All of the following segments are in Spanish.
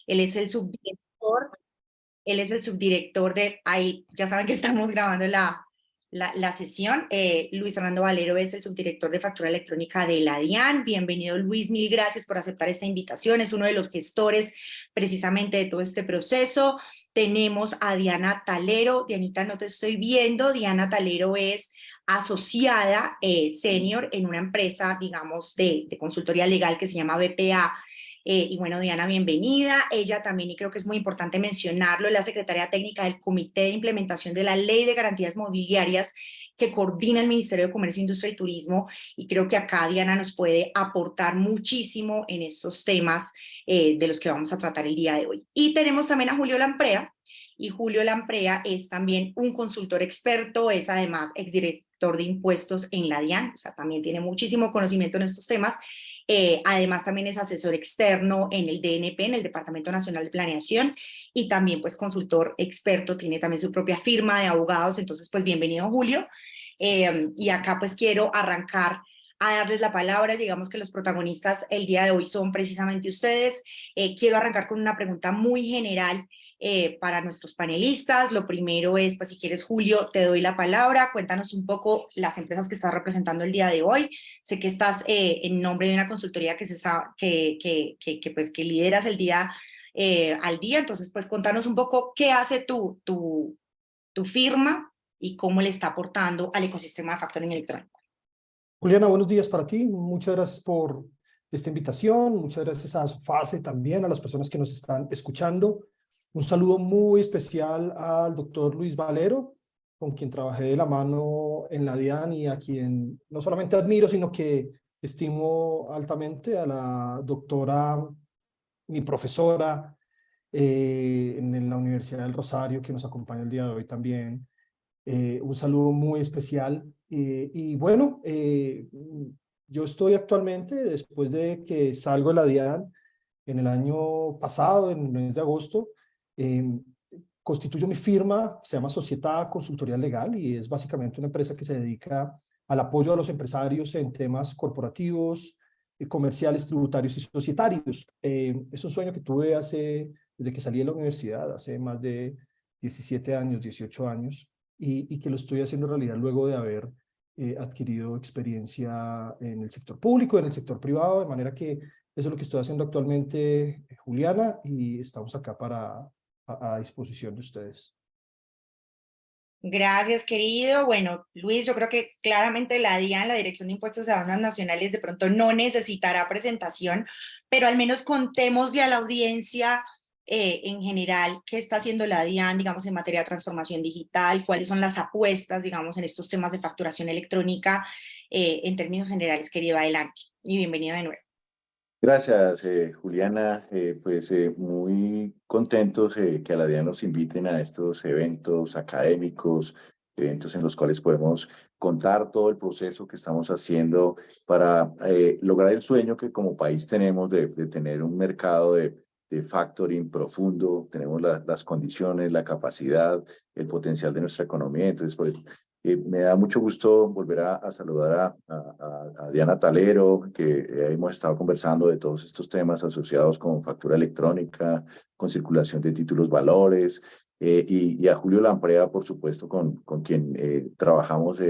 Él es el subdirector, él es el subdirector de, ahí ya saben que estamos grabando la sesión. Luis Fernando Valero es el subdirector de factura electrónica de la DIAN. Bienvenido, Luis, mil gracias por aceptar esta invitación. Es uno de los gestores precisamente de todo este proceso. Tenemos a Diana Talero. Dianita, no te estoy viendo. Diana Talero es asociada senior en una empresa, digamos, de consultoría legal que se llama BPA. Y bueno, Diana, bienvenida. Ella también, y creo que es muy importante mencionarlo, es la secretaria técnica del Comité de Implementación de la Ley de Garantías Mobiliarias que coordina el Ministerio de Comercio, Industria y Turismo, y creo que acá Diana nos puede aportar muchísimo en estos temas de los que vamos a tratar el día de hoy. Y tenemos también a Julio Lamprea, y Julio Lamprea es también un consultor experto, es además exdirector de impuestos en la DIAN, o sea, también tiene muchísimo conocimiento en estos temas. Además también es asesor externo en el DNP, en el Departamento Nacional de Planeación, y también pues consultor experto, tiene también su propia firma de abogados. Entonces pues bienvenido, Julio. Y acá pues quiero arrancar a darles la palabra. Digamos que los protagonistas el día de hoy son precisamente ustedes. Quiero arrancar con una pregunta muy general para nuestros panelistas. Lo primero es, pues si quieres, Julio, te doy la palabra. Cuéntanos un poco las empresas que estás representando el día de hoy. Sé que estás en nombre de una consultoría que lideras el día al día. Entonces, pues contanos un poco qué hace tu firma y cómo le está aportando al ecosistema de factoring electrónico. Juliana, buenos días para ti. Muchas gracias por esta invitación. Muchas gracias a Fase también, a las personas que nos están escuchando. Un saludo muy especial al doctor Luis Valero, con quien trabajé de la mano en la DIAN y a quien no solamente admiro, sino que estimo altamente, a la doctora, mi profesora en la Universidad del Rosario, que nos acompaña el día de hoy también. Un saludo muy especial. Y bueno, yo estoy actualmente, después de que salgo de la DIAN en el año pasado, en el mes de agosto, eh, constituyo mi firma, se llama Società Consultoría Legal, y es básicamente una empresa que se dedica al apoyo a los empresarios en temas corporativos, comerciales, tributarios y societarios. Es un sueño que tuve desde que salí de la universidad, hace más de 17 años, 18 años, y que lo estoy haciendo realidad luego de haber adquirido experiencia en el sector público, en el sector privado, de manera que eso es lo que estoy haciendo actualmente, Juliana, y estamos acá a disposición de ustedes. Gracias, querido. Bueno, Luis, yo creo que claramente la DIAN, la Dirección de Impuestos a Aduanas Nacionales, de pronto no necesitará presentación, pero al menos contémosle a la audiencia en general qué está haciendo la DIAN, digamos, en materia de transformación digital, cuáles son las apuestas, digamos, en estos temas de facturación electrónica, en términos generales, querido. Adelante y bienvenido de nuevo. Gracias, Juliana. Muy contentos que a la DIAN nos inviten a estos eventos académicos, eventos en los cuales podemos contar todo el proceso que estamos haciendo para lograr el sueño que como país tenemos de tener un mercado de factoring profundo. Tenemos las condiciones, la capacidad, el potencial de nuestra economía. Entonces, pues, me da mucho gusto volver a saludar a Diana Talero, que hemos estado conversando de todos estos temas asociados con factura electrónica, con circulación de títulos valores, y a Julio Lamprea, por supuesto, con quien trabajamos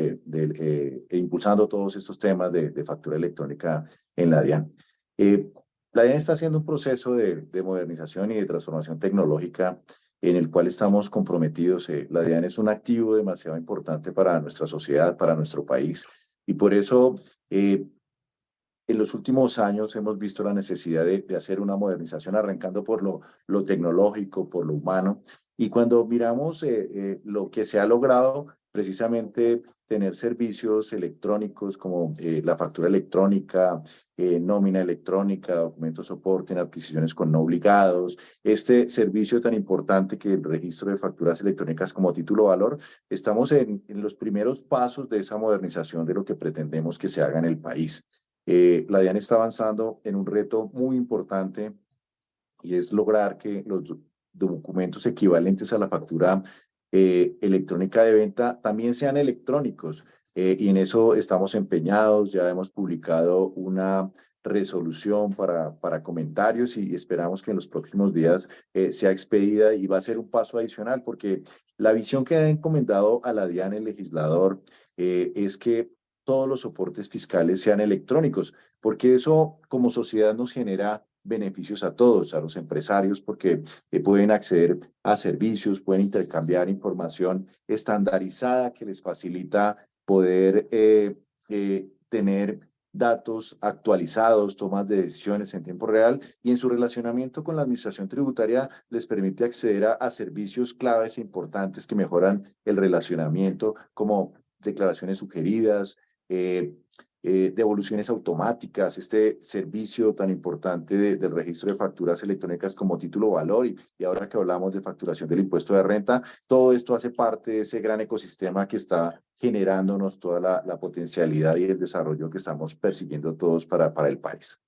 impulsando todos estos temas de factura electrónica en la DIAN. La DIAN está haciendo un proceso de modernización y de transformación tecnológica en el cual estamos comprometidos. La DIAN es un activo demasiado importante para nuestra sociedad, para nuestro país, y por eso en los últimos años hemos visto la necesidad de hacer una modernización, arrancando por lo tecnológico, por lo humano, y cuando miramos lo que se ha logrado, precisamente tener servicios electrónicos como la factura electrónica, nómina electrónica, documentos soporte en adquisiciones con no obligados, este servicio tan importante que el registro de facturas electrónicas como título valor, estamos en los primeros pasos de esa modernización de lo que pretendemos que se haga en el país. La DIAN está avanzando en un reto muy importante, y es lograr que los documentos equivalentes a la factura electrónica de venta también sean electrónicos. Y en eso estamos empeñados. Ya hemos publicado una resolución, para comentarios y esperamos que en los próximos días sea expedida y va a ser un paso adicional porque la visión que ha encomendado a la DIAN el legislador es que todos los soportes fiscales sean electrónicos, porque eso como sociedad nos genera beneficios a todos, a los empresarios, porque pueden acceder a servicios, pueden intercambiar información estandarizada que les facilita poder tener datos actualizados, tomas de decisiones en tiempo real y en su relacionamiento con la administración tributaria les permite acceder a servicios claves e importantes que mejoran el relacionamiento, como declaraciones sugeridas, devoluciones automáticas, este servicio tan importante del registro de facturas electrónicas como título valor y ahora que hablamos de facturación del impuesto de renta, todo esto hace parte de ese gran ecosistema que está generándonos toda la potencialidad y el desarrollo que estamos persiguiendo todos para el país.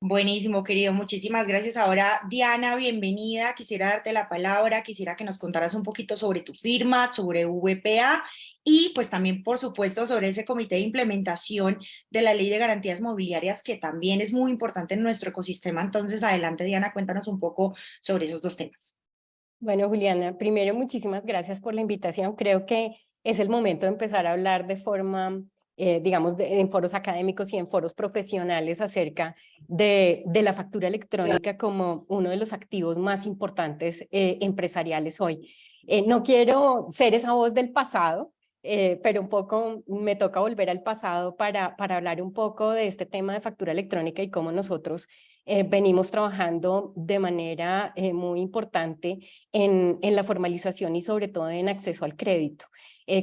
Buenísimo, querido. Muchísimas gracias. Ahora, Diana, bienvenida. Quisiera darte la palabra. Quisiera que nos contaras un poquito sobre tu firma, sobre VPA y pues también, por supuesto, sobre ese comité de implementación de la Ley de Garantías Mobiliarias, que también es muy importante en nuestro ecosistema. Entonces, adelante, Diana, cuéntanos un poco sobre esos dos temas. Bueno, Juliana, primero muchísimas gracias por la invitación. Creo que es el momento de empezar a hablar de forma, digamos, en foros académicos y en foros profesionales acerca de la factura electrónica como uno de los activos más importantes empresariales hoy. No quiero ser esa voz del pasado, pero un poco me toca volver al pasado para hablar un poco de este tema de factura electrónica y cómo nosotros venimos trabajando de manera muy importante en la formalización y sobre todo en acceso al crédito.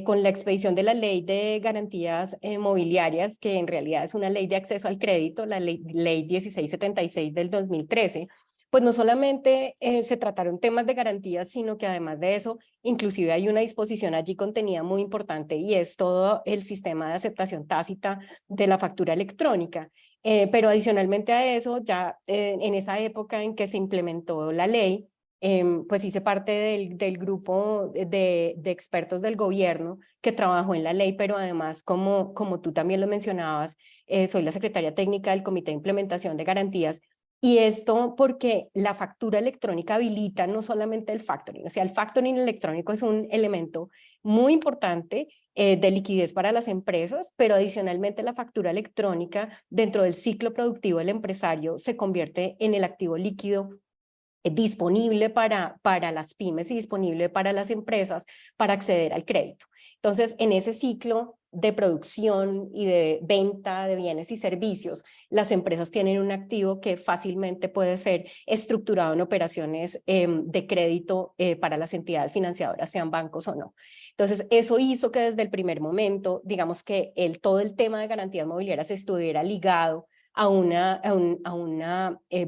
Con la expedición de la Ley de Garantías Mobiliarias, que en realidad es una ley de acceso al crédito, la ley 1676 del 2013, pues no solamente se trataron temas de garantías, sino que además de eso, inclusive hay una disposición allí contenida muy importante y es todo el sistema de aceptación tácita de la factura electrónica. Pero adicionalmente a eso, ya en esa época en que se implementó la ley, pues hice parte del grupo de expertos del gobierno que trabajó en la ley, pero además, como tú también lo mencionabas, soy la secretaria técnica del Comité de Implementación de Garantías, y esto porque la factura electrónica habilita no solamente el factoring, o sea, el factoring electrónico es un elemento muy importante de liquidez para las empresas, pero adicionalmente la factura electrónica dentro del ciclo productivo del empresario se convierte en el activo líquido disponible para las pymes y disponible para las empresas para acceder al crédito. Entonces, en ese ciclo de producción y de venta de bienes y servicios, las empresas tienen un activo que fácilmente puede ser estructurado en operaciones de crédito para las entidades financiadoras, sean bancos o no. Entonces, eso hizo que desde el primer momento, digamos que todo el tema de garantías mobiliarias estuviera ligado a una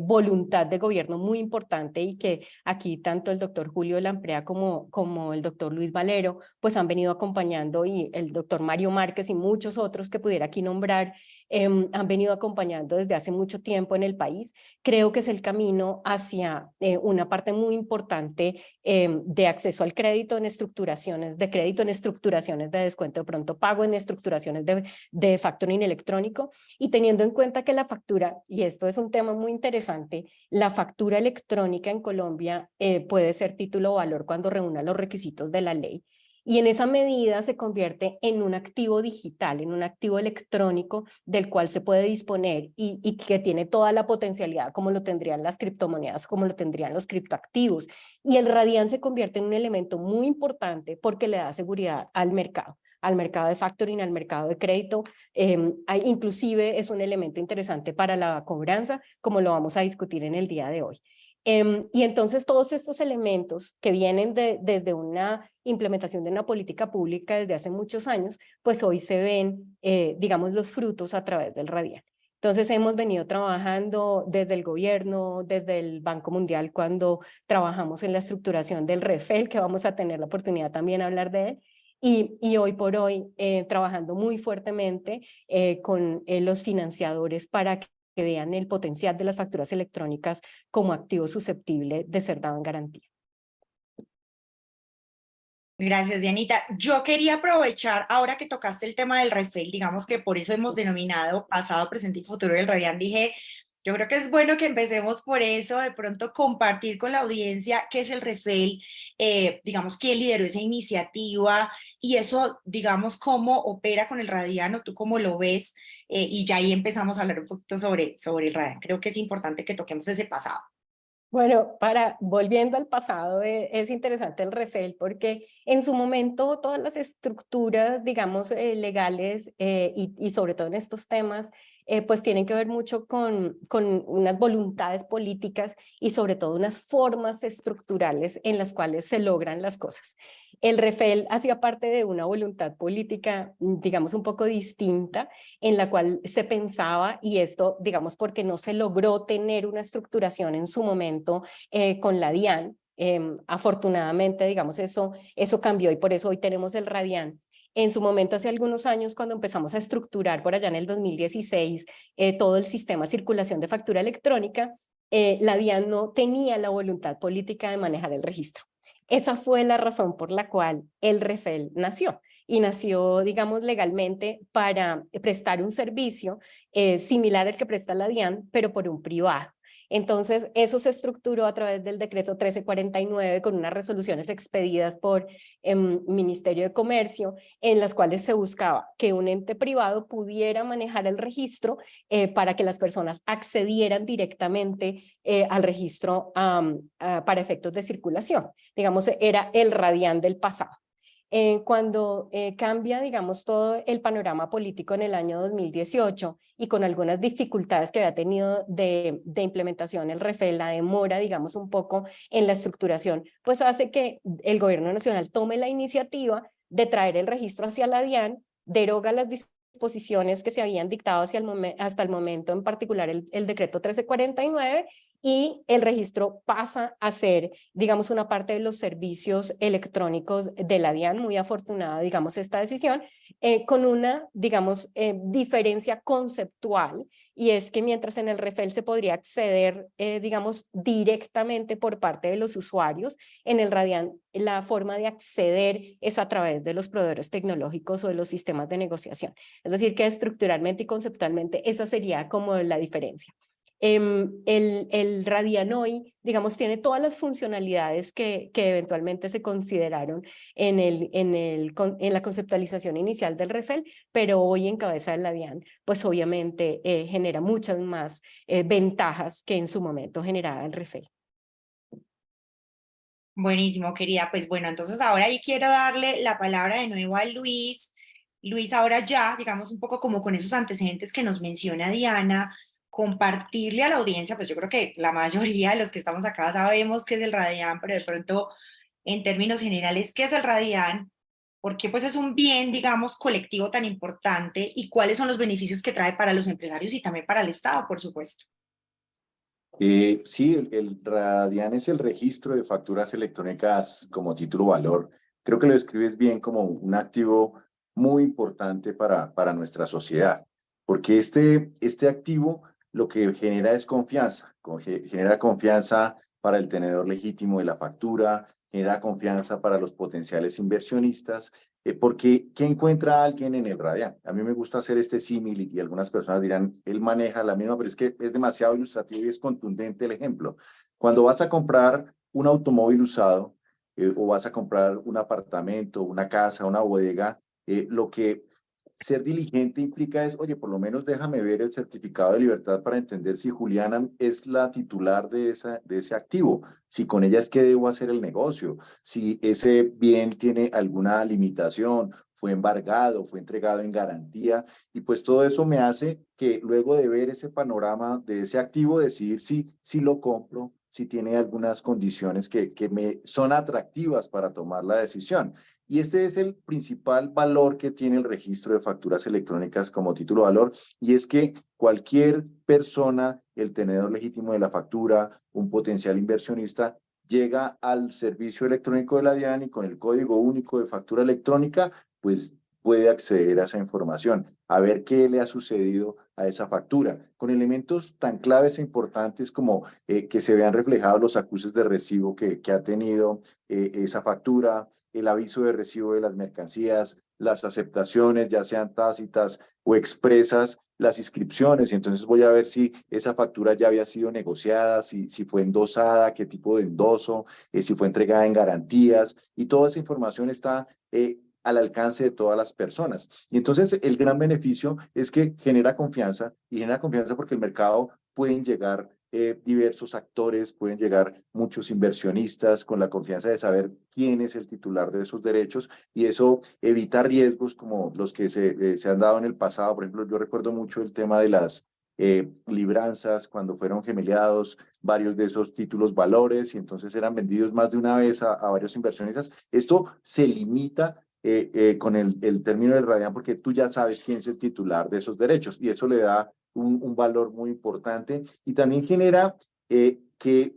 voluntad de gobierno muy importante y que aquí tanto el doctor Julio Lamprea como el doctor Luis Valero pues han venido acompañando, y el doctor Mario Márquez y muchos otros que pudiera aquí nombrar han venido acompañando desde hace mucho tiempo en el país. Creo que es el camino hacia una parte muy importante de acceso al crédito en estructuraciones de crédito, en estructuraciones de descuento de pronto pago, en estructuraciones de factoring electrónico, y teniendo en cuenta que la factura, y esto es un tema muy interesante, la factura electrónica en Colombia puede ser título o valor cuando reúna los requisitos de la ley. Y en esa medida se convierte en un activo digital, en un activo electrónico del cual se puede disponer y que tiene toda la potencialidad como lo tendrían las criptomonedas, como lo tendrían los criptoactivos. Y el Radian se convierte en un elemento muy importante porque le da seguridad al mercado de factoring, al mercado de crédito. Inclusive es un elemento interesante para la cobranza, como lo vamos a discutir en el día de hoy. Y entonces todos estos elementos que vienen desde una implementación de una política pública desde hace muchos años, pues hoy se ven, digamos, los frutos a través del Radian. Entonces hemos venido trabajando desde el gobierno, desde el Banco Mundial, cuando trabajamos en la estructuración del REFEL, que vamos a tener la oportunidad también de hablar de él, y hoy por hoy trabajando muy fuertemente con los financiadores para que vean el potencial de las facturas electrónicas como activo susceptible de ser dado en garantía. Gracias, Dianita. Yo quería aprovechar, ahora que tocaste el tema del REFEL, digamos que por eso hemos denominado pasado, presente y futuro del Radian, dije, yo creo que es bueno que empecemos por eso, de pronto compartir con la audiencia qué es el REFEL, digamos, quién lideró esa iniciativa y eso, digamos, cómo opera con el Radian o tú cómo lo ves, y ya ahí empezamos a hablar un poquito sobre el Radian. Creo que es importante que toquemos ese pasado. Bueno, volviendo al pasado, es interesante el REFEL porque en su momento todas las estructuras, digamos, legales y sobre todo en estos temas, pues tienen que ver mucho con unas voluntades políticas y sobre todo unas formas estructurales en las cuales se logran las cosas. El REFEL hacía parte de una voluntad política, digamos, un poco distinta, en la cual se pensaba, y esto, digamos, porque no se logró tener una estructuración en su momento con la DIAN, afortunadamente, digamos, eso cambió y por eso hoy tenemos el Radian. En su momento, hace algunos años, cuando empezamos a estructurar por allá en el 2016 todo el sistema de circulación de factura electrónica, la DIAN no tenía la voluntad política de manejar el registro. Esa fue la razón por la cual el REFEL nació. Y nació, digamos, legalmente para prestar un servicio similar al que presta la DIAN, pero por un privado. Entonces, eso se estructuró a través del decreto 1349 con unas resoluciones expedidas por Ministerio de Comercio, en las cuales se buscaba que un ente privado pudiera manejar el registro para que las personas accedieran directamente al registro para efectos de circulación. Digamos, era el Radian del pasado. Cuando cambia, digamos, todo el panorama político en el año 2018 y con algunas dificultades que había tenido de implementación el REFEL, la demora, digamos, un poco en la estructuración, pues hace que el gobierno nacional tome la iniciativa de traer el registro hacia la DIAN, deroga las disposiciones que se habían dictado hasta el momento, en particular el decreto 1349, y el registro pasa a ser, digamos, una parte de los servicios electrónicos de la DIAN. Muy afortunada, digamos, esta decisión, con una, digamos, diferencia conceptual, y es que mientras en el REFEL se podría acceder, digamos, directamente por parte de los usuarios, en el Radian la forma de acceder es a través de los proveedores tecnológicos o de los sistemas de negociación. Es decir, que estructuralmente y conceptualmente esa sería como la diferencia. El Radian hoy, digamos, tiene todas las funcionalidades que eventualmente se consideraron en la conceptualización inicial del REFEL, pero hoy en cabeza de la DIAN, pues obviamente genera muchas más ventajas que en su momento generaba el REFEL. Buenísimo, querida. Pues bueno, entonces ahora ahí quiero darle la palabra de nuevo a Luis. Luis, ahora ya, digamos, un poco como con esos antecedentes que nos menciona Diana, compartirle a la audiencia, pues yo creo que la mayoría de los que estamos acá sabemos qué es el Radian, pero de pronto, en términos generales, ¿qué es el Radian? ¿Por qué pues es un bien, digamos, colectivo tan importante? ¿Y cuáles son los beneficios que trae para los empresarios y también para el Estado, por supuesto? Sí, el Radian es el registro de facturas electrónicas como título valor. Creo que lo describes bien como un activo muy importante para nuestra sociedad, porque este activo lo que genera es confianza, genera confianza para el tenedor legítimo de la factura, genera confianza para los potenciales inversionistas, porque ¿qué encuentra alguien en el Radian? A mí me gusta hacer este símil y algunas personas dirán, él maneja la misma, pero es que es demasiado ilustrativo y es contundente el ejemplo. Cuando vas a comprar un automóvil usado o vas a comprar un apartamento, una casa, una bodega, lo que ser diligente implica es, oye, por lo menos déjame ver el certificado de libertad para entender si Juliana es la titular de ese activo, si con ella es que debo hacer el negocio, si ese bien tiene alguna limitación, fue embargado, fue entregado en garantía, y pues todo eso me hace que luego de ver ese panorama de ese activo, decidir si lo compro, si tiene algunas condiciones que me son atractivas para tomar la decisión. Y este es el principal valor que tiene el registro de facturas electrónicas como título de valor, y es que cualquier persona, el tenedor legítimo de la factura, un potencial inversionista, llega al servicio electrónico de la DIAN y con el código único de factura electrónica, pues puede acceder a esa información, a ver qué le ha sucedido a esa factura, con elementos tan claves e importantes como que se vean reflejados los acuses de recibo que ha tenido esa factura, el aviso de recibo de las mercancías, las aceptaciones, ya sean tácitas o expresas, las inscripciones, y entonces voy a ver si esa factura ya había sido negociada, si fue endosada, qué tipo de endoso, si fue entregada en garantías, y toda esa información está al alcance de todas las personas. Y entonces el gran beneficio es que genera confianza, y genera confianza porque el mercado pueden llegar diversos actores, pueden llegar muchos inversionistas con la confianza de saber quién es el titular de esos derechos, y eso evita riesgos como los que se han dado en el pasado. Por ejemplo, yo recuerdo mucho el tema de las libranzas cuando fueron gemeliados varios de esos títulos valores y entonces eran vendidos más de una vez a varios inversionistas. Esto se limita con el término del radian porque tú ya sabes quién es el titular de esos derechos y eso le da un valor muy importante y también genera que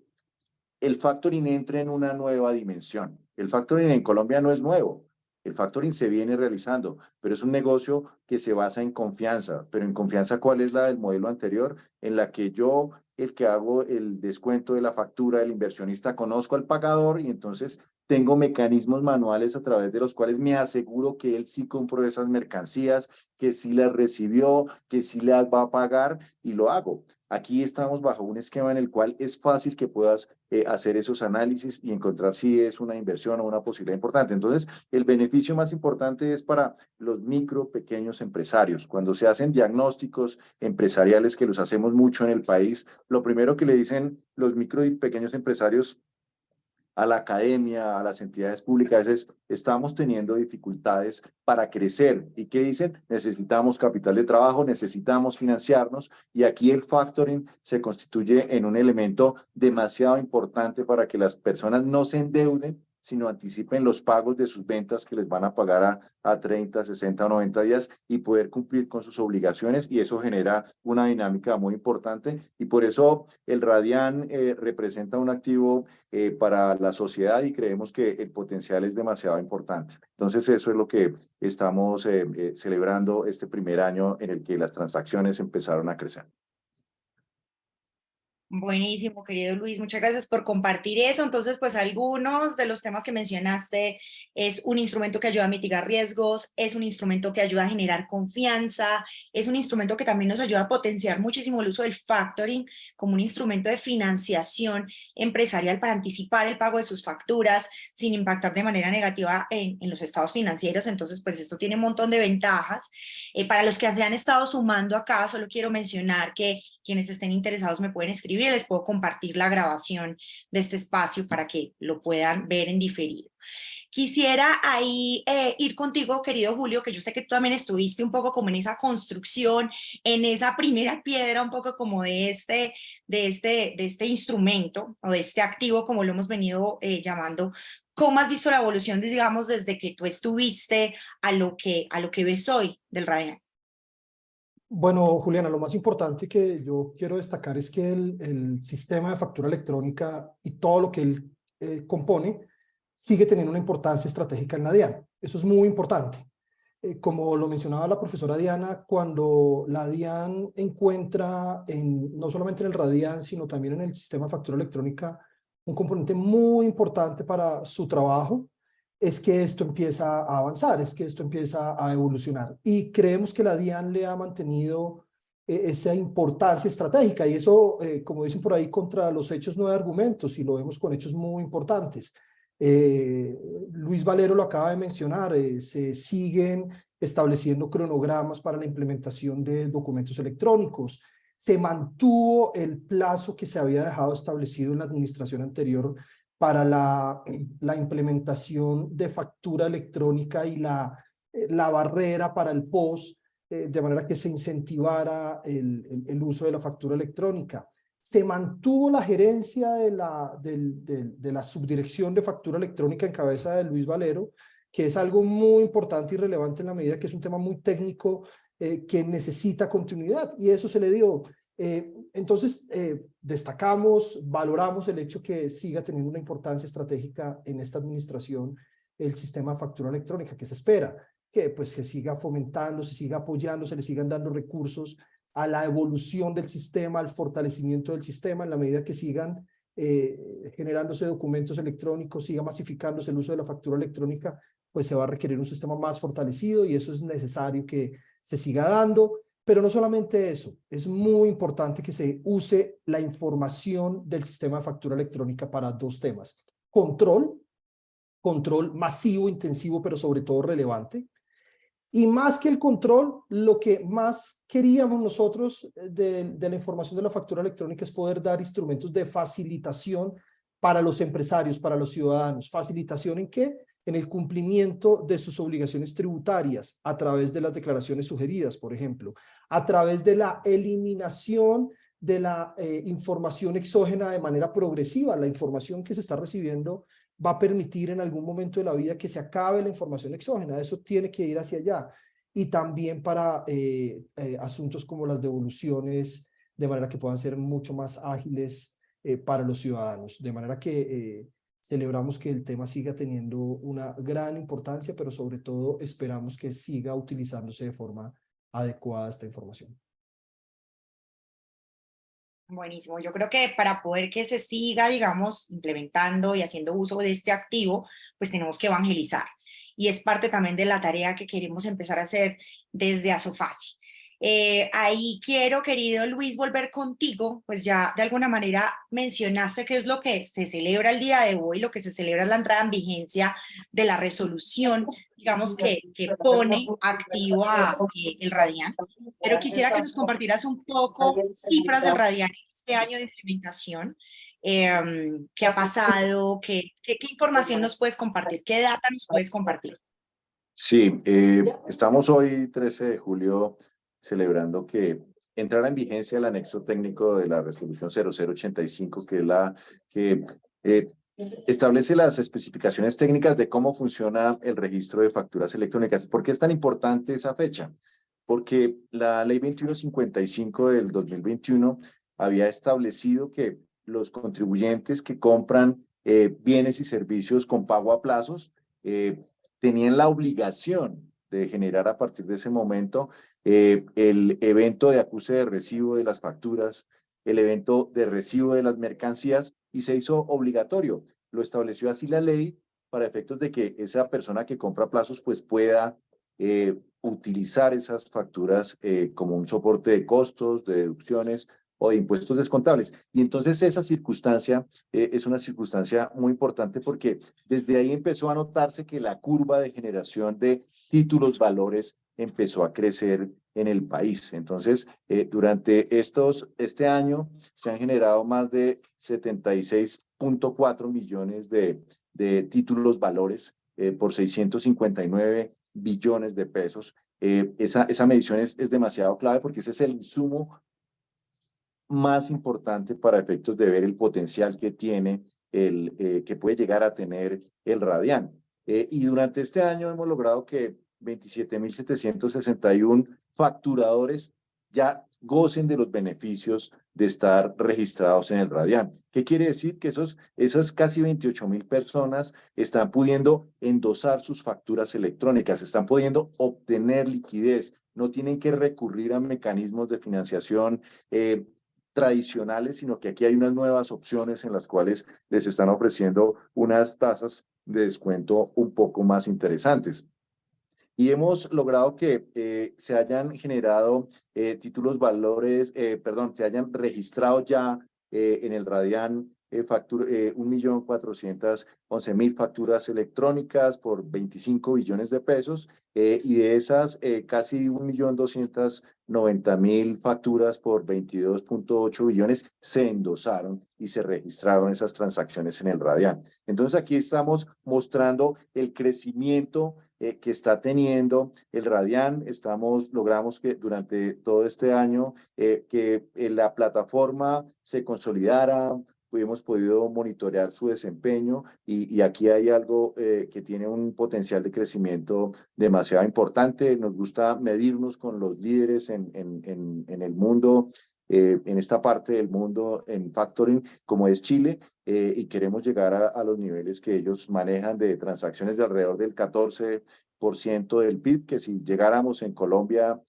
el factoring entre en una nueva dimensión. El factoring en Colombia no es nuevo. El factoring se viene realizando, pero es un negocio que se basa en confianza. Pero en confianza, ¿cuál es la del modelo anterior? En la que yo, el que hago el descuento de la factura del inversionista, conozco al pagador y entonces tengo mecanismos manuales a través de los cuales me aseguro que él sí compró esas mercancías, que sí las recibió, que sí las va a pagar y lo hago. Aquí estamos bajo un esquema en el cual es fácil que puedas hacer esos análisis y encontrar si es una inversión o una posibilidad importante. Entonces, el beneficio más importante es para los micro, pequeños empresarios. Cuando se hacen diagnósticos empresariales, que los hacemos mucho en el país, lo primero que le dicen los micro y pequeños empresarios a la academia, a las entidades públicas, estamos teniendo dificultades para crecer. ¿Y qué dicen? Necesitamos capital de trabajo, necesitamos financiarnos y aquí el factoring se constituye en un elemento demasiado importante para que las personas no se endeuden, sino anticipen los pagos de sus ventas que les van a pagar a 30, 60 o 90 días y poder cumplir con sus obligaciones y eso genera una dinámica muy importante y por eso el Radian representa un activo para la sociedad y creemos que el potencial es demasiado importante. Entonces eso es lo que estamos celebrando este primer año en el que las transacciones empezaron a crecer. Buenísimo, querido Luis, muchas gracias por compartir eso. Entonces, pues algunos de los temas que mencionaste es un instrumento que ayuda a mitigar riesgos, es un instrumento que ayuda a generar confianza, es un instrumento que también nos ayuda a potenciar muchísimo el uso del factoring como un instrumento de financiación empresarial para anticipar el pago de sus facturas sin impactar de manera negativa en los estados financieros. Entonces, pues esto tiene un montón de ventajas. Para los que se han estado sumando acá, solo quiero mencionar que quienes estén interesados me pueden escribir, les puedo compartir la grabación de este espacio para que lo puedan ver en diferido. Quisiera ahí ir contigo, querido Julio, que yo sé que tú también estuviste un poco como en esa construcción, en esa primera piedra, un poco como de este instrumento o de este activo, como lo hemos venido llamando. ¿Cómo has visto la evolución, digamos, desde que tú estuviste a lo que ves hoy del Radian? Bueno, Juliana, lo más importante que yo quiero destacar es que el sistema de factura electrónica y todo lo que él compone sigue teniendo una importancia estratégica en la DIAN. Eso es muy importante. Como lo mencionaba la profesora Diana, cuando la DIAN encuentra no solamente en el Radian, sino también en el sistema de factura electrónica un componente muy importante para su trabajo, es que esto empieza a avanzar, es que esto empieza a evolucionar. Y creemos que la DIAN le ha mantenido esa importancia estratégica y eso, como dicen por ahí, contra los hechos no hay argumentos y lo vemos con hechos muy importantes. Luis Valero lo acaba de mencionar, se siguen estableciendo cronogramas para la implementación de documentos electrónicos. Se mantuvo el plazo que se había dejado establecido en la administración anterior para la implementación de factura electrónica y la barrera para el POS, de manera que se incentivara el uso de la factura electrónica. Se mantuvo la gerencia de la subdirección de factura electrónica en cabeza de Luis Valero, que es algo muy importante y relevante en la medida que es un tema muy técnico que necesita continuidad, y eso se le dio. Entonces, destacamos, valoramos el hecho que siga teniendo una importancia estratégica en esta administración el sistema de factura electrónica que se espera. que pues se siga fomentando, se siga apoyando, se le sigan dando recursos a la evolución del sistema, al fortalecimiento del sistema, en la medida que sigan generándose documentos electrónicos, siga masificándose el uso de la factura electrónica, pues se va a requerir un sistema más fortalecido y eso es necesario que se siga dando. Pero no solamente eso, es muy importante que se use la información del sistema de factura electrónica para dos temas. Control masivo, intensivo, pero sobre todo relevante. Y más que el control, lo que más queríamos nosotros de la información de la factura electrónica es poder dar instrumentos de facilitación para los empresarios, para los ciudadanos. ¿Facilitación en qué? En el cumplimiento de sus obligaciones tributarias a través de las declaraciones sugeridas, por ejemplo, a través de la eliminación de la información exógena de manera progresiva. La información que se está recibiendo va a permitir en algún momento de la vida que se acabe la información exógena. Eso tiene que ir hacia allá. Y también para asuntos como las devoluciones, de manera que puedan ser mucho más ágiles para los ciudadanos. De manera que celebramos que el tema siga teniendo una gran importancia, pero sobre todo esperamos que siga utilizándose de forma adecuada esta información. Buenísimo. Yo creo que para poder que se siga, digamos, implementando y haciendo uso de este activo, pues tenemos que evangelizar. Y es parte también de la tarea que queremos empezar a hacer desde Asofasi. Ahí quiero, querido Luis, volver contigo, pues ya de alguna manera mencionaste qué es lo que se celebra el día de hoy, lo que se celebra es la entrada en vigencia de la resolución, digamos, que pone activo a el Radian, pero quisiera que nos compartieras un poco cifras del Radian este año de implementación, qué ha pasado, qué información nos puedes compartir, qué data nos puedes compartir. Sí, estamos hoy 13 de julio celebrando que entrara en vigencia el anexo técnico de la resolución 0085, que es la que establece las especificaciones técnicas de cómo funciona el registro de facturas electrónicas. ¿Por qué es tan importante esa fecha? Porque la ley 2155 del 2021 había establecido que los contribuyentes que compran bienes y servicios con pago a plazos tenían la obligación de generar a partir de ese momento el evento de acuse de recibo de las facturas, el evento de recibo de las mercancías, y se hizo obligatorio. Lo estableció así la ley para efectos de que esa persona que compra a plazos pues pueda utilizar esas facturas como un soporte de costos, de deducciones o de impuestos descontables. Y entonces esa circunstancia es una circunstancia muy importante porque desde ahí empezó a notarse que la curva de generación de títulos valores empezó a crecer en el país. Entonces, durante este año se han generado más de 76.4 millones de títulos valores por 659 billones de pesos. Esa medición es demasiado clave porque ese es el insumo más importante para efectos de ver el potencial que tiene, que puede llegar a tener el Radian. Y durante este año hemos logrado que 27.761 facturadores ya gocen de los beneficios de estar registrados en el Radian. ¿Qué quiere decir? Que esas casi 28.000 personas están pudiendo endosar sus facturas electrónicas, están pudiendo obtener liquidez, no tienen que recurrir a mecanismos de financiación tradicionales, sino que aquí hay unas nuevas opciones en las cuales les están ofreciendo unas tasas de descuento un poco más interesantes. Y hemos logrado que se hayan generado títulos valores, se hayan registrado ya en el Radian 1.411.000 facturas electrónicas por 25 billones de pesos y de esas casi 1.290.000 facturas por 22.8 billones se endosaron y se registraron esas transacciones en el Radian. Entonces aquí estamos mostrando el crecimiento que está teniendo el Radian. Logramos que durante todo este año que la plataforma se consolidara, hemos podido monitorear su desempeño y aquí hay algo que tiene un potencial de crecimiento demasiado importante. Nos gusta medirnos con los líderes en el mundo, en esta parte del mundo en factoring, como es Chile, y queremos llegar a los niveles que ellos manejan de transacciones de alrededor del 14 del PIB, que si llegáramos en Colombia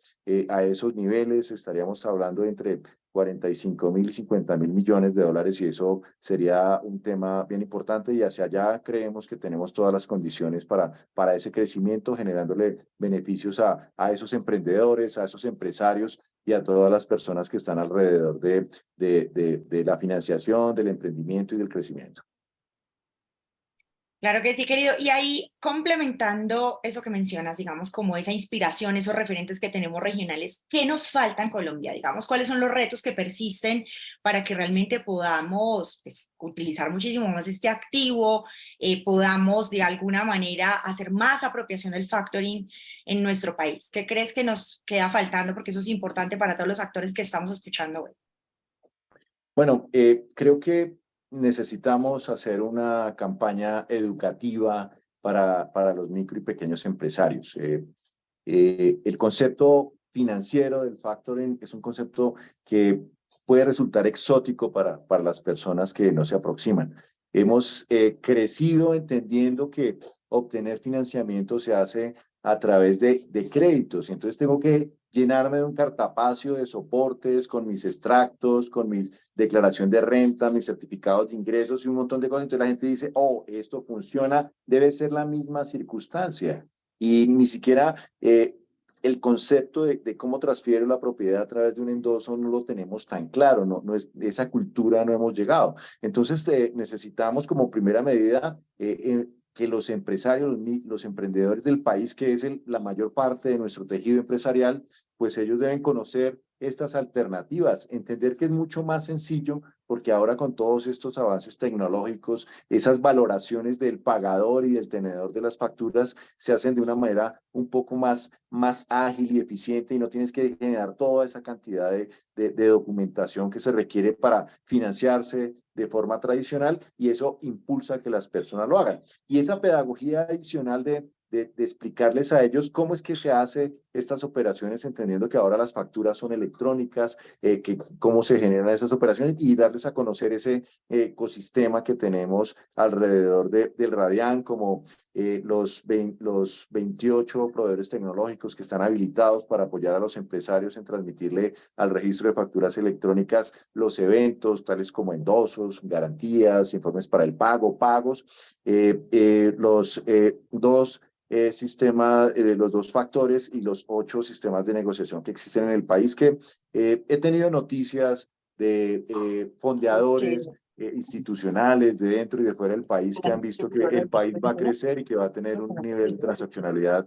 a esos niveles, estaríamos hablando de entre 45.000 y 50.000 millones de dólares, y eso sería un tema bien importante, y hacia allá creemos que tenemos todas las condiciones para ese crecimiento, generándole beneficios a esos emprendedores, a esos empresarios y a todas las personas que están alrededor de la financiación, del emprendimiento y del crecimiento. Claro que sí, querido. Y ahí, complementando eso que mencionas, digamos, como esa inspiración, esos referentes que tenemos regionales, ¿qué nos falta en Colombia? Digamos, ¿cuáles son los retos que persisten para que realmente podamos, pues, utilizar muchísimo más este activo, podamos de alguna manera hacer más apropiación del factoring en nuestro país? ¿Qué crees que nos queda faltando? Porque eso es importante para todos los actores que estamos escuchando hoy. Bueno, creo que necesitamos hacer una campaña educativa para los micro y pequeños empresarios. El concepto financiero del factoring es un concepto que puede resultar exótico para las personas que no se aproximan. Hemos crecido entendiendo que obtener financiamiento se hace a través de créditos, y entonces tengo que llenarme de un cartapacio de soportes con mis extractos, con mi declaración de renta, mis certificados de ingresos y un montón de cosas. Entonces la gente dice, oh, esto funciona, debe ser la misma circunstancia. Y ni siquiera el concepto de cómo transfiero la propiedad a través de un endoso no lo tenemos tan claro, no es, esa cultura no hemos llegado. Entonces necesitamos como primera medida que los empresarios, los emprendedores del país, que es la mayor parte de nuestro tejido empresarial, pues ellos deben conocer estas alternativas, entender que es mucho más sencillo, porque ahora con todos estos avances tecnológicos, esas valoraciones del pagador y del tenedor de las facturas se hacen de una manera un poco más ágil y eficiente, y no tienes que generar toda esa cantidad de documentación que se requiere para financiarse de forma tradicional, y eso impulsa que las personas lo hagan. Y esa pedagogía adicional de explicarles a ellos cómo es que se hace estas operaciones, entendiendo que ahora las facturas son electrónicas, cómo se generan esas operaciones, y darles a conocer ese ecosistema que tenemos alrededor del Radian, como los 28 proveedores tecnológicos que están habilitados para apoyar a los empresarios en transmitirle al registro de facturas electrónicas los eventos, tales como endosos, garantías, informes para el pago, pagos, los dos sistemas, los 2 factores y los 8 sistemas de negociación que existen en el país, que he tenido noticias de fondeadores institucionales de dentro y de fuera del país que han visto que el país va a crecer y que va a tener un nivel de transaccionalidad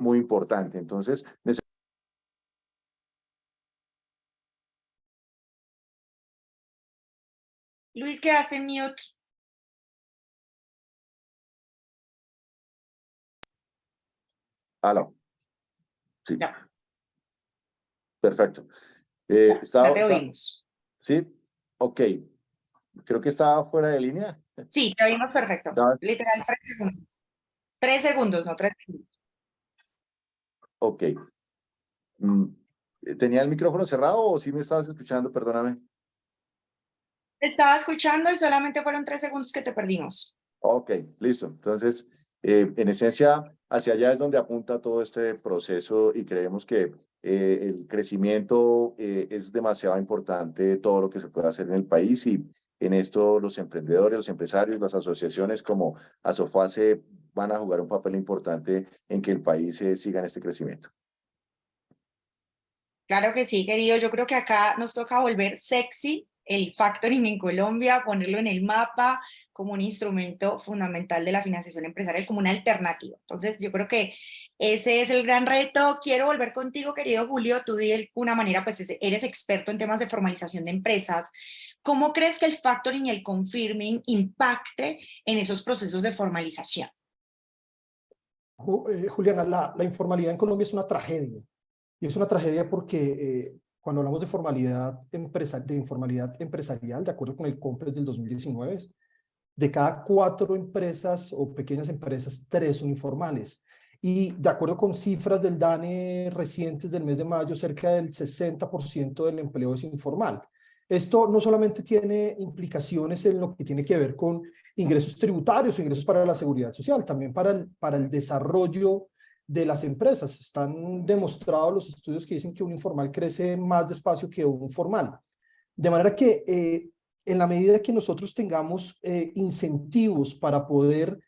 muy importante. Entonces, Luis, quedaste en mute. aló. Sí, Ya, perfecto. ya te oímos. Sí, ok. Creo que estaba fuera de línea. Sí, te oímos perfecto. Literal, 3 segundos. 3 segundos, no 3 segundos. Ok. ¿Tenía el micrófono cerrado o sí me estabas escuchando? Perdóname. Te estaba escuchando y solamente fueron 3 segundos que te perdimos. Ok, listo. Entonces, en esencia, hacia allá es donde apunta todo este proceso, y creemos que el crecimiento es demasiado importante, todo lo que se puede hacer en el país, y en esto los emprendedores, los empresarios, las asociaciones como Asofase van a jugar un papel importante en que el país siga en este crecimiento. Claro que sí, querido. Yo creo que acá nos toca volver sexy el factoring en Colombia, ponerlo en el mapa como un instrumento fundamental de la financiación empresarial, como una alternativa. Entonces, yo creo que ese es el gran reto. Quiero volver contigo, querido Julio. Tú de alguna manera, pues eres experto en temas de formalización de empresas. ¿Cómo crees que el factoring y el confirming impacte en esos procesos de formalización? Juliana, la informalidad en Colombia es una tragedia. Y es una tragedia porque cuando hablamos de informalidad empresarial, de acuerdo con el COMPES del 2019, de cada 4 empresas o pequeñas empresas, 3 son informales. Y de acuerdo con cifras del DANE recientes del mes de mayo, cerca del 60% del empleo es informal. Esto no solamente tiene implicaciones en lo que tiene que ver con ingresos tributarios o ingresos para la seguridad social, también para el desarrollo de las empresas. Están demostrados los estudios que dicen que un informal crece más despacio que un formal. De manera que en la medida que nosotros tengamos incentivos para poder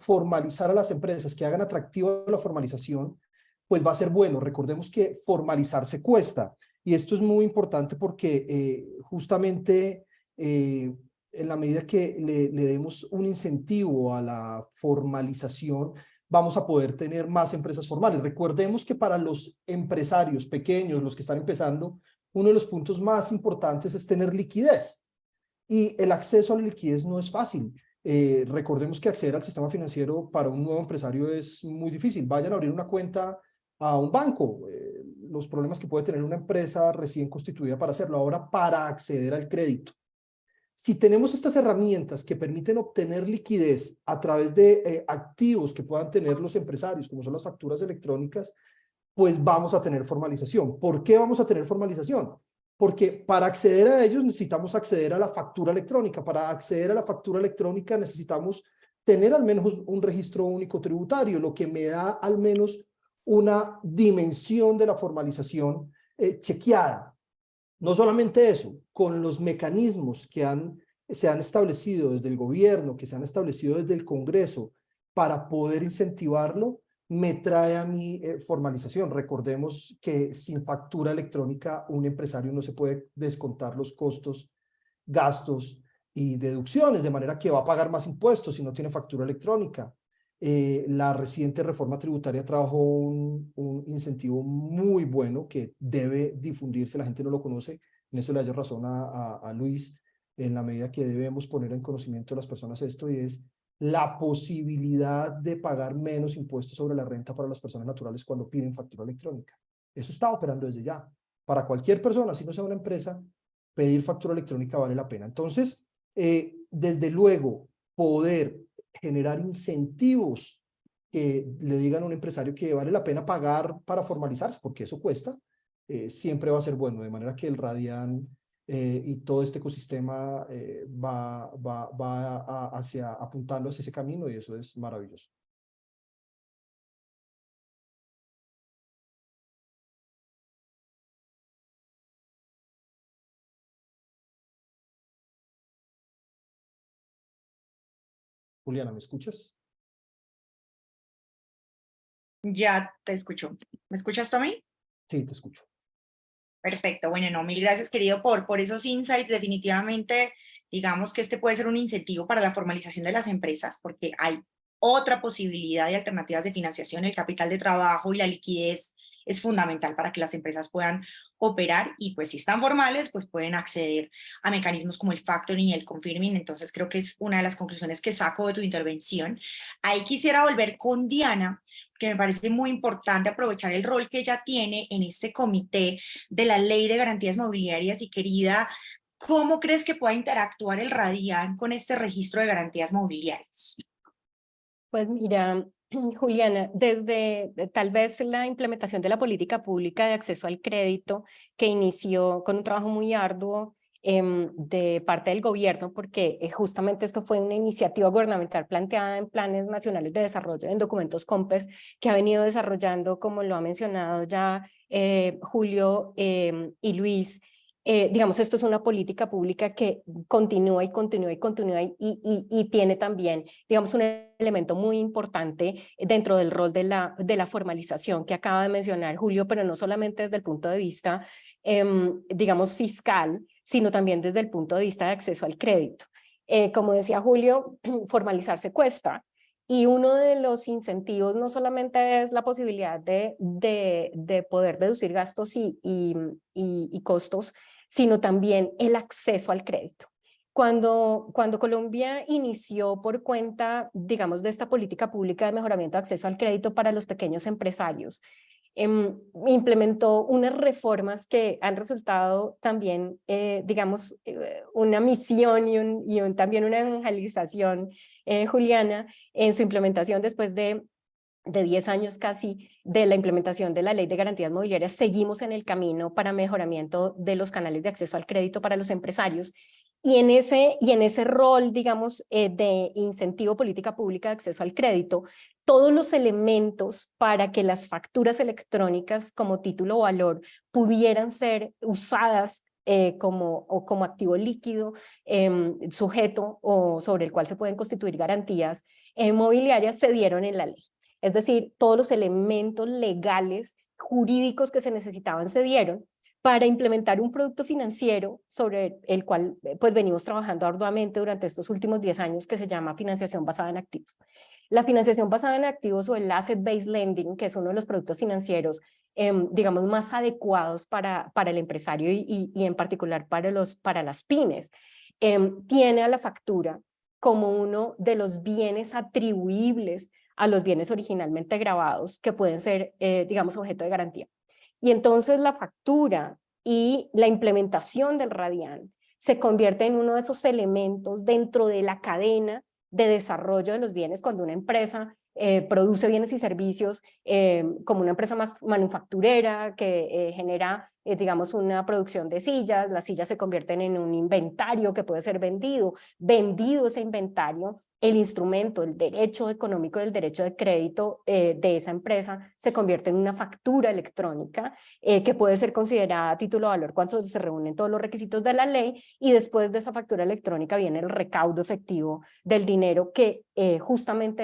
formalizar a las empresas, que hagan atractiva la formalización, pues va a ser bueno. Recordemos que formalizarse cuesta. Y esto es muy importante porque justamente en la medida que le demos un incentivo a la formalización, vamos a poder tener más empresas formales. Recordemos que para los empresarios pequeños, los que están empezando, uno de los puntos más importantes es tener liquidez. Y el acceso a la liquidez no es fácil. Recordemos que acceder al sistema financiero para un nuevo empresario es muy difícil. Vayan a abrir una cuenta a un banco, los problemas que puede tener una empresa recién constituida para hacerlo. Ahora, para acceder al crédito. Si tenemos estas herramientas que permiten obtener liquidez a través de activos que puedan tener los empresarios, como son las facturas electrónicas, pues vamos a tener formalización. ¿Por qué vamos a tener formalización? Porque para acceder a ellos necesitamos acceder a la factura electrónica. Para acceder a la factura electrónica necesitamos tener al menos un registro único tributario, lo que me da al menos una dimensión de la formalización chequeada. No solamente eso, con los mecanismos que se han establecido desde el gobierno, que se han establecido desde el Congreso para poder incentivarlo, me trae a mi formalización. Recordemos que sin factura electrónica un empresario no se puede descontar los costos, gastos y deducciones, de manera que va a pagar más impuestos si no tiene factura electrónica. La reciente reforma tributaria trajo un incentivo muy bueno que debe difundirse, la gente no lo conoce, en eso le doy razón a Luis, en la medida que debemos poner en conocimiento de las personas esto, y es la posibilidad de pagar menos impuestos sobre la renta para las personas naturales cuando piden factura electrónica. Eso está operando desde ya. Para cualquier persona, si no sea una empresa, pedir factura electrónica vale la pena. Entonces, desde luego, poder generar incentivos que le digan a un empresario que vale la pena pagar para formalizarse, porque eso cuesta, siempre va a ser bueno, de manera que el Radian y todo este ecosistema va apuntando hacia ese camino, y eso es maravilloso. Juliana, ¿me escuchas? Ya te escucho. ¿Me escuchas tú a mí? Sí, te escucho. Perfecto. Bueno, no, mil gracias, querido, por esos insights. Definitivamente, digamos que este puede ser un incentivo para la formalización de las empresas, porque hay otra posibilidad de alternativas de financiación. El capital de trabajo y la liquidez es fundamental para que las empresas puedan operar, y pues si están formales, pues pueden acceder a mecanismos como el factoring y el confirming. Entonces creo que es una de las conclusiones que saco de tu intervención. Ahí quisiera volver con Diana, que me parece muy importante aprovechar el rol que ella tiene en este comité de la Ley de Garantías Mobiliarias. Y querida, ¿cómo crees que pueda interactuar el Radian con este registro de garantías mobiliarias? Pues mira, Juliana, desde tal vez la implementación de la política pública de acceso al crédito, que inició con un trabajo muy arduo de parte del gobierno, porque justamente esto fue una iniciativa gubernamental planteada en planes nacionales de desarrollo, en documentos COMPES, que ha venido desarrollando, como lo ha mencionado ya Julio y Luis. Digamos, esto es una política pública que continúa y continúa y continúa, y tiene también, digamos, un elemento muy importante dentro del rol de la formalización que acaba de mencionar Julio, pero no solamente desde el punto de vista, digamos, fiscal, sino también desde el punto de vista de acceso al crédito. Como decía Julio, formalizarse cuesta. Y uno de los incentivos no solamente es la posibilidad de poder reducir gastos y costos, sino también el acceso al crédito. Cuando Colombia inició por cuenta, digamos, de esta política pública de mejoramiento de acceso al crédito para los pequeños empresarios, implementó unas reformas que han resultado también, digamos, una misión y también una evangelización, Juliana, en su implementación después de 10 años casi de la implementación de la Ley de Garantías Mobiliarias. Seguimos en el camino para mejoramiento de los canales de acceso al crédito para los empresarios. Y en ese rol, digamos, de incentivo política pública de acceso al crédito, todos los elementos para que las facturas electrónicas como título o valor pudieran ser usadas como activo líquido, sujeto o sobre el cual se pueden constituir garantías mobiliarias, se dieron en la ley. Es decir, todos los elementos legales, jurídicos que se necesitaban se dieron para implementar un producto financiero sobre el cual pues venimos trabajando arduamente durante estos últimos 10 años, que se llama financiación basada en activos. La financiación basada en activos o el asset-based lending, que es uno de los productos financieros digamos más adecuados para el empresario y en particular para las pymes, tiene a la factura como uno de los bienes atribuibles a los bienes originalmente grabados que pueden ser, digamos, objeto de garantía. Y entonces la factura y la implementación del Radian se convierte en uno de esos elementos dentro de la cadena de desarrollo de los bienes cuando una empresa produce bienes y servicios como una empresa manufacturera que genera, digamos, una producción de sillas. Las sillas se convierten en un inventario que puede ser vendido ese inventario, el instrumento, el derecho económico del derecho de crédito de esa empresa se convierte en una factura electrónica que puede ser considerada título de valor cuando se reúnen todos los requisitos de la ley, y después de esa factura electrónica viene el recaudo efectivo del dinero que justamente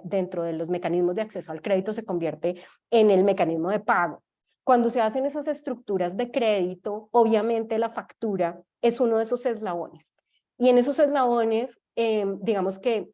dentro de los mecanismos de acceso al crédito se convierte en el mecanismo de pago. Cuando se hacen esas estructuras de crédito, obviamente la factura es uno de esos eslabones. Y en esos eslabones, digamos que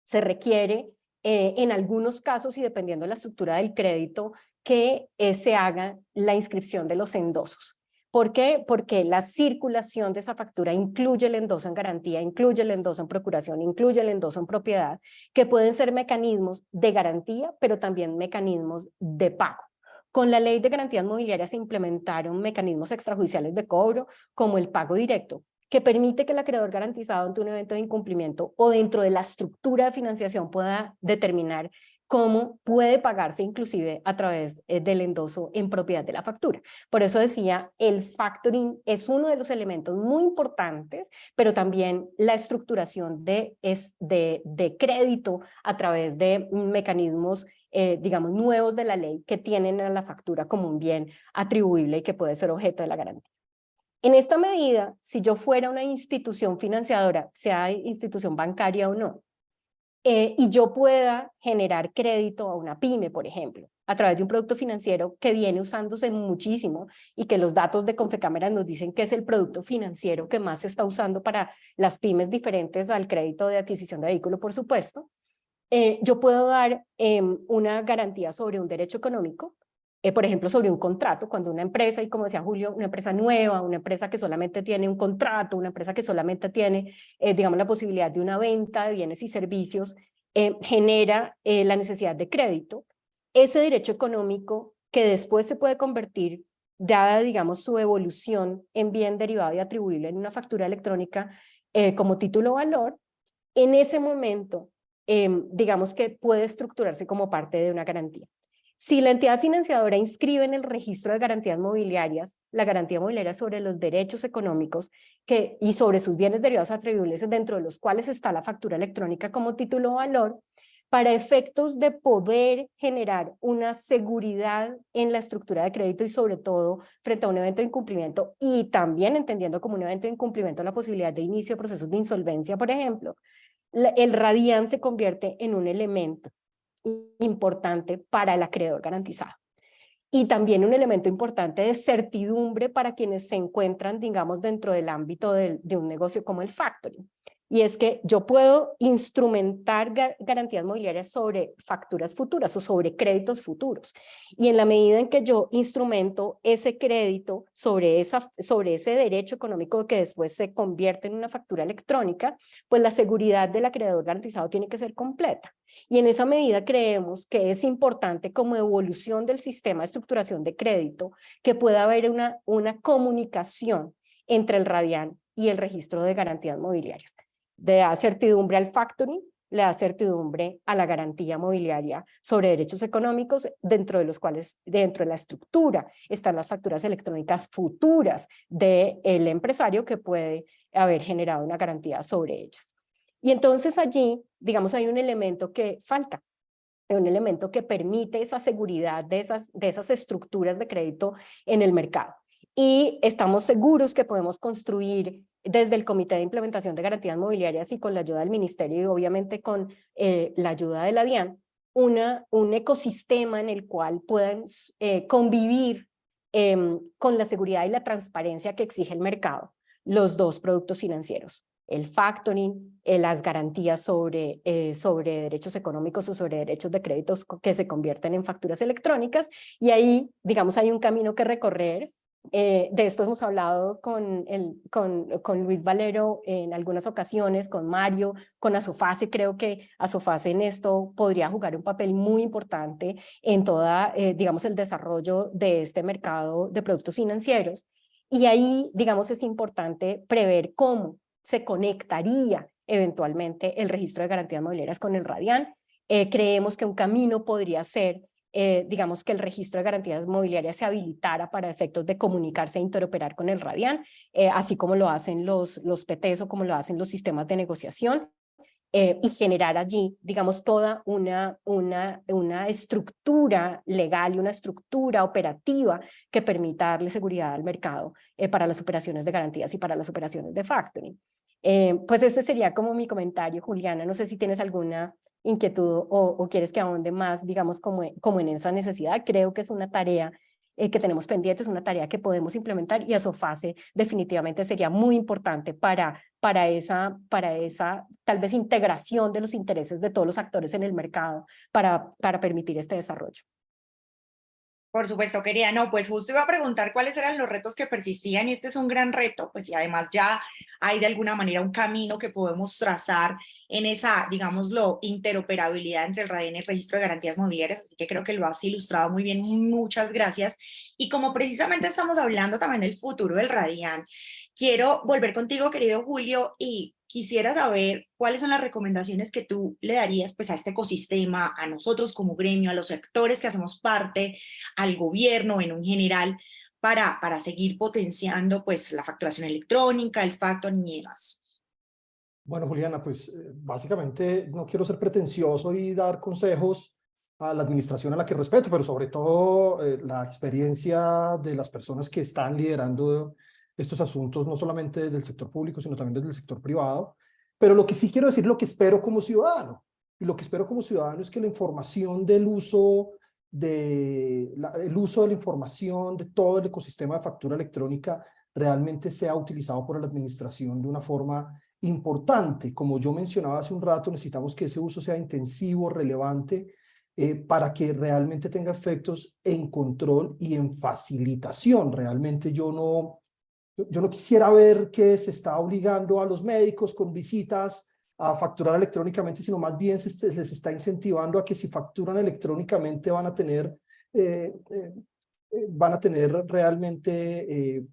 se requiere en algunos casos y dependiendo de la estructura del crédito, que se haga la inscripción de los endosos. ¿Por qué? Porque la circulación de esa factura incluye el endoso en garantía, incluye el endoso en procuración, incluye el endoso en propiedad, que pueden ser mecanismos de garantía, pero también mecanismos de pago. Con la ley de garantías mobiliarias se implementaron mecanismos extrajudiciales de cobro, como el pago directo, que permite que el acreedor garantizado ante un evento de incumplimiento o dentro de la estructura de financiación pueda determinar cómo puede pagarse inclusive a través del endoso en propiedad de la factura. Por eso decía, el factoring es uno de los elementos muy importantes, pero también la estructuración de crédito a través de mecanismos digamos, nuevos de la ley que tienen a la factura como un bien atribuible y que puede ser objeto de la garantía. En esta medida, si yo fuera una institución financiadora, sea institución bancaria o no, y yo pueda generar crédito a una pyme, por ejemplo, a través de un producto financiero que viene usándose muchísimo y que los datos de Confecámaras nos dicen que es el producto financiero que más se está usando para las pymes diferentes al crédito de adquisición de vehículo, por supuesto, yo puedo dar una garantía sobre un derecho económico, por ejemplo, sobre un contrato, cuando una empresa, y como decía Julio, una empresa nueva, una empresa que solamente tiene un contrato, una empresa que solamente tiene, digamos, la posibilidad de una venta de bienes y servicios, genera la necesidad de crédito. Ese derecho económico que después se puede convertir, dada, digamos, su evolución en bien derivado y atribuible en una factura electrónica como título valor, en ese momento, digamos que puede estructurarse como parte de una garantía. Si la entidad financiadora inscribe en el registro de garantías mobiliarias la garantía mobiliaria sobre los derechos económicos y sobre sus bienes derivados atribuibles, dentro de los cuales está la factura electrónica como título o valor, para efectos de poder generar una seguridad en la estructura de crédito y sobre todo frente a un evento de incumplimiento, y también entendiendo como un evento de incumplimiento la posibilidad de inicio de procesos de insolvencia, por ejemplo, el Radian se convierte en un elemento importante para el acreedor garantizado. Y también un elemento importante de certidumbre para quienes se encuentran, digamos, dentro del ámbito de un negocio como el factoring. Y es que yo puedo instrumentar garantías mobiliarias sobre facturas futuras o sobre créditos futuros. Y en la medida en que yo instrumento ese crédito sobre ese derecho económico que después se convierte en una factura electrónica, pues la seguridad del acreedor garantizado tiene que ser completa. Y en esa medida creemos que es importante como evolución del sistema de estructuración de crédito que pueda haber una comunicación entre el Radian y el registro de garantías mobiliarias. De dar certidumbre al factoring, le da certidumbre a la garantía mobiliaria sobre derechos económicos, dentro de los cuales, dentro de la estructura, están las facturas electrónicas futuras del empresario que puede haber generado una garantía sobre ellas. Y entonces allí, digamos, hay un elemento que falta, un elemento que permite esa seguridad de esas estructuras de crédito en el mercado. Y estamos seguros que podemos construir desde el Comité de Implementación de Garantías Mobiliarias y con la ayuda del Ministerio y obviamente con la ayuda de la DIAN, un ecosistema en el cual puedan convivir con la seguridad y la transparencia que exige el mercado los dos productos financieros: el factoring, las garantías sobre derechos económicos o sobre derechos de créditos que se convierten en facturas electrónicas. Y ahí, digamos, hay un camino que recorrer. De esto hemos hablado con Luis Valero en algunas ocasiones, con Mario, con Asofase. Creo que Asofase en esto podría jugar un papel muy importante en toda, digamos, el desarrollo de este mercado de productos financieros. Y ahí, digamos, es importante prever cómo se conectaría eventualmente el registro de garantías mobiliarias con el RADIAN. Creemos que un camino podría ser, digamos, que el registro de garantías mobiliarias se habilitara para efectos de comunicarse e interoperar con el RADIAN, así como lo hacen los PTs o como lo hacen los sistemas de negociación. Y generar allí, digamos, toda una estructura legal y una estructura operativa que permita darle seguridad al mercado para las operaciones de garantías y para las operaciones de factoring. Pues este sería como mi comentario, Juliana. No sé si tienes alguna inquietud o quieres que ahonde más, digamos, como en esa necesidad. Creo que es una tarea que tenemos pendiente, es una tarea que podemos implementar, y Asofase definitivamente sería muy importante para esa tal vez integración de los intereses de todos los actores en el mercado para permitir este desarrollo. Por supuesto, querida. No, pues justo iba a preguntar cuáles eran los retos que persistían, y este es un gran reto, pues, y además ya hay de alguna manera un camino que podemos trazar en esa, digámoslo, interoperabilidad entre el RADIAN y el Registro de Garantías Mobiliarias, así que creo que lo has ilustrado muy bien, muchas gracias. Y como precisamente estamos hablando también del futuro del RADIAN, quiero volver contigo, querido Julio, y quisiera saber cuáles son las recomendaciones que tú le darías, pues, a este ecosistema, a nosotros como gremio, a los sectores que hacemos parte, al gobierno en un general, para seguir potenciando, pues, la facturación electrónica, el factoring y demás. Bueno, Juliana, pues básicamente no quiero ser pretencioso y dar consejos a la administración a la que respeto, pero sobre todo la experiencia de las personas que están liderando estos asuntos, no solamente desde el sector público, sino también desde el sector privado. Pero lo que sí quiero decir, lo que espero como ciudadano, y lo que espero como ciudadano es que la información del uso el uso de la información de todo el ecosistema de factura electrónica realmente sea utilizado por la administración de una forma importante. Como yo mencionaba hace un rato, necesitamos que ese uso sea intensivo, relevante, para que realmente tenga efectos en control y en facilitación. Realmente yo no quisiera ver que se está obligando a los médicos con visitas a facturar electrónicamente, sino más bien les está incentivando a que si facturan electrónicamente van a tener realmente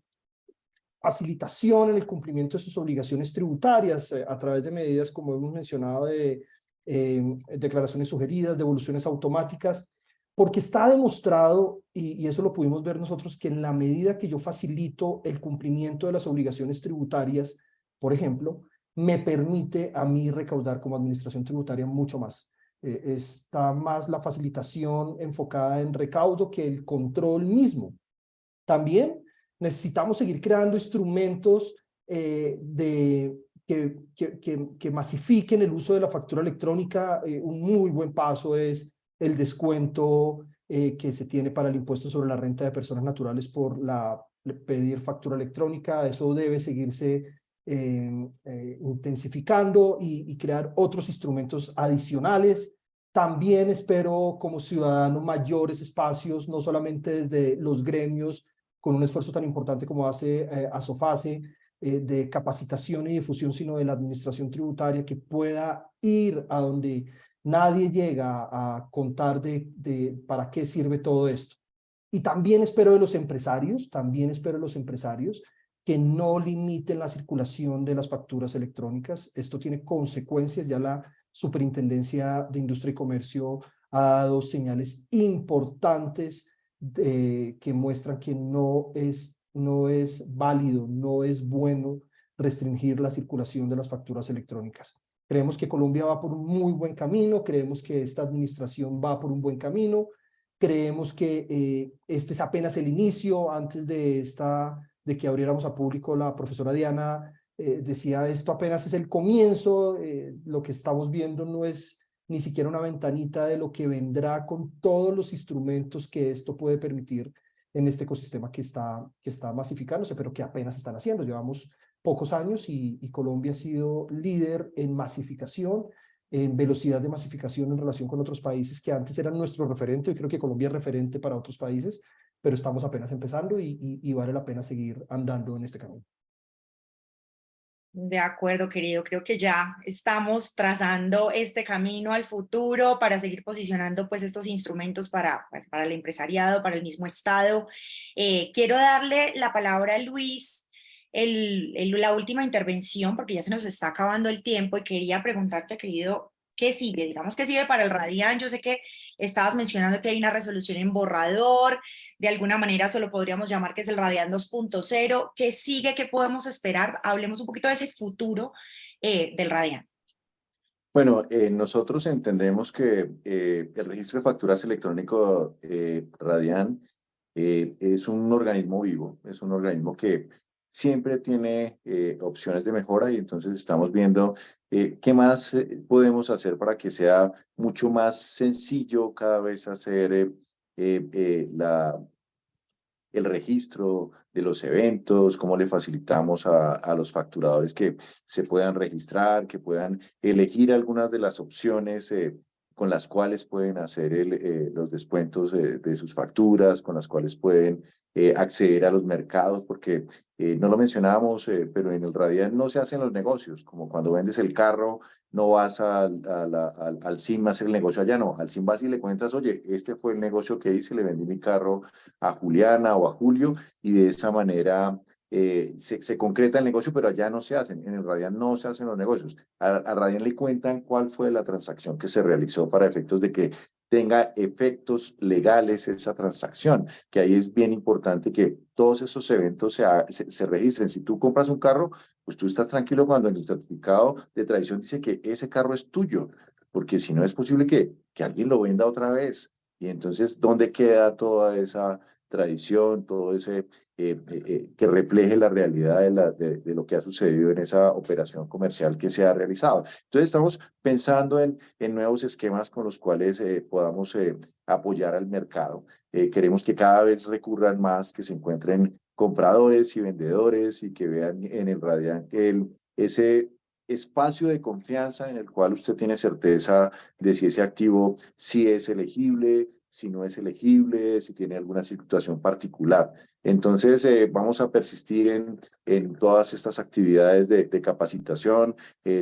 facilitación en el cumplimiento de sus obligaciones tributarias a través de medidas, como hemos mencionado, de declaraciones sugeridas, devoluciones automáticas, porque está demostrado, y eso lo pudimos ver nosotros, que en la medida que yo facilito el cumplimiento de las obligaciones tributarias, por ejemplo, me permite a mí recaudar como administración tributaria mucho más. Está más la facilitación enfocada en recaudo que el control mismo. También necesitamos seguir creando instrumentos que masifiquen el uso de la factura electrónica. Un muy buen paso es el descuento que se tiene para el impuesto sobre la renta de personas naturales por pedir factura electrónica. Eso debe seguirse intensificando y crear otros instrumentos adicionales. También espero como ciudadano mayores espacios, no solamente desde los gremios, con un esfuerzo tan importante como hace Asofase, de capacitación y difusión, sino de la administración tributaria, que pueda ir a donde nadie llega a contar para qué sirve todo esto. Y también espero de los empresarios, que no limiten la circulación de las facturas electrónicas. Esto tiene consecuencias, ya la Superintendencia de Industria y Comercio ha dado señales importantes que muestran que no es válido, no es bueno restringir la circulación de las facturas electrónicas. Creemos que Colombia va por un muy buen camino, creemos que esta administración va por un buen camino, creemos que este es apenas el inicio. Antes de que abriéramos a público, la profesora Diana decía, esto apenas es el comienzo, lo que estamos viendo no es ni siquiera una ventanita de lo que vendrá con todos los instrumentos que esto puede permitir en este ecosistema que está masificándose, pero que apenas están haciendo. Llevamos pocos años y Colombia ha sido líder en masificación, en velocidad de masificación en relación con otros países que antes eran nuestro referente. Yo creo que Colombia es referente para otros países, pero estamos apenas empezando y vale la pena seguir andando en este camino. De acuerdo, querido. Creo que ya estamos trazando este camino al futuro para seguir posicionando pues estos instrumentos para el empresariado, para el mismo Estado. Quiero darle la palabra a Luis, la última intervención, porque ya se nos está acabando el tiempo y quería preguntarte, querido, ¿qué sigue? Digamos, ¿qué sigue para el Radian? Yo sé que estabas mencionando que hay una resolución en borrador, de alguna manera solo podríamos llamar que es el Radian 2.0. ¿Qué sigue? ¿Qué podemos esperar? Hablemos un poquito de ese futuro del Radian. Bueno, nosotros entendemos que el registro de facturas electrónico Radian es un organismo vivo, es un organismo que siempre tiene opciones de mejora, y entonces estamos viendo qué más podemos hacer para que sea mucho más sencillo cada vez hacer el registro de los eventos, cómo le facilitamos a los facturadores que se puedan registrar, que puedan elegir algunas de las opciones con las cuales pueden hacer los descuentos de sus facturas, con las cuales pueden acceder a los mercados, porque no lo mencionábamos, pero en el Radian no se hacen los negocios, como cuando vendes el carro, no vas al CIM a hacer el negocio allá, no, al CIM vas y le cuentas, oye, este fue el negocio que hice, le vendí mi carro a Juliana o a Julio, y de esa manera se concreta el negocio, pero allá no se hacen. En el Radian no se hacen los negocios. A Radian le cuentan cuál fue la transacción que se realizó para efectos de que tenga efectos legales esa transacción, que ahí es bien importante que todos esos eventos se registren. Si tú compras un carro, pues tú estás tranquilo cuando en el certificado de tradición dice que ese carro es tuyo, porque si no es posible que alguien lo venda otra vez. Y entonces, ¿dónde queda toda esa tradición, todo ese que refleje la realidad de lo que ha sucedido en esa operación comercial que se ha realizado? Entonces, estamos pensando en nuevos esquemas con los cuales podamos apoyar al mercado. Queremos que cada vez recurran más, que se encuentren compradores y vendedores y que vean en el Radian ese espacio de confianza en el cual usted tiene certeza de si ese activo sí es elegible, si no es elegible, si tiene alguna situación particular. Entonces, vamos a persistir en todas estas actividades de capacitación,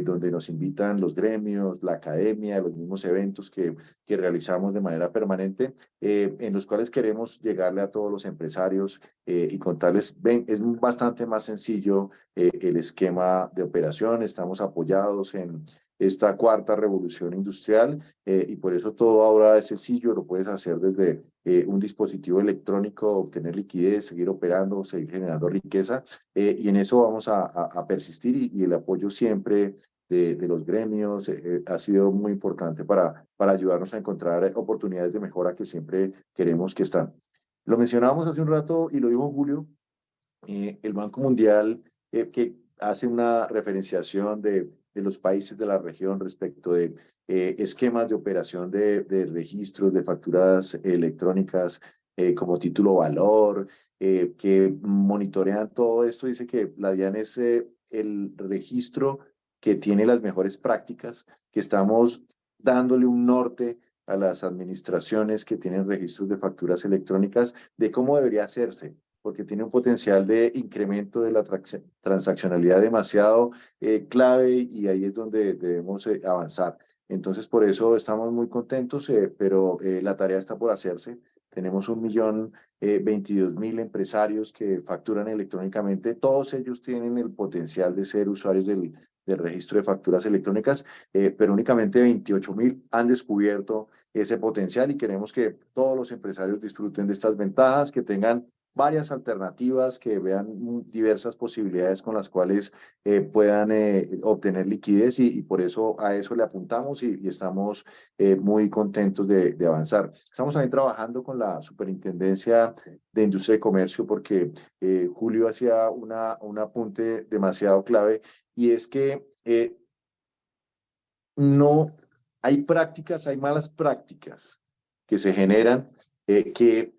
donde nos invitan los gremios, la academia, los mismos eventos que realizamos de manera permanente, en los cuales queremos llegarle a todos los empresarios y contarles, ven, es bastante más sencillo el esquema de operación, estamos apoyados en esta cuarta revolución industrial, y por eso todo ahora es sencillo, lo puedes hacer desde un dispositivo electrónico, obtener liquidez, seguir operando, seguir generando riqueza, y en eso vamos a persistir, y el apoyo siempre de los gremios ha sido muy importante para ayudarnos a encontrar oportunidades de mejora que siempre queremos que están. Lo mencionábamos hace un rato y lo dijo Julio, el Banco Mundial que hace una referenciación de los países de la región respecto de esquemas de operación de registros de facturas electrónicas como título valor, que monitorean todo esto. Dice que la DIAN es el registro que tiene las mejores prácticas, que estamos dándole un norte a las administraciones que tienen registros de facturas electrónicas de cómo debería hacerse, porque tiene un potencial de incremento de la transaccionalidad demasiado clave, y ahí es donde debemos avanzar. Entonces, por eso estamos muy contentos, pero la tarea está por hacerse. Tenemos 1.022.000 empresarios que facturan electrónicamente. Todos ellos tienen el potencial de ser usuarios del del registro de facturas electrónicas, pero únicamente 28.000 han descubierto ese potencial y queremos que todos los empresarios disfruten de estas ventajas, que tengan varias alternativas, que vean diversas posibilidades con las cuales puedan obtener liquidez y por eso a eso le apuntamos y estamos muy contentos de avanzar. Estamos también trabajando con la Superintendencia de Industria y Comercio porque Julio hacía un apunte demasiado clave y es que no hay prácticas, hay malas prácticas que se generan que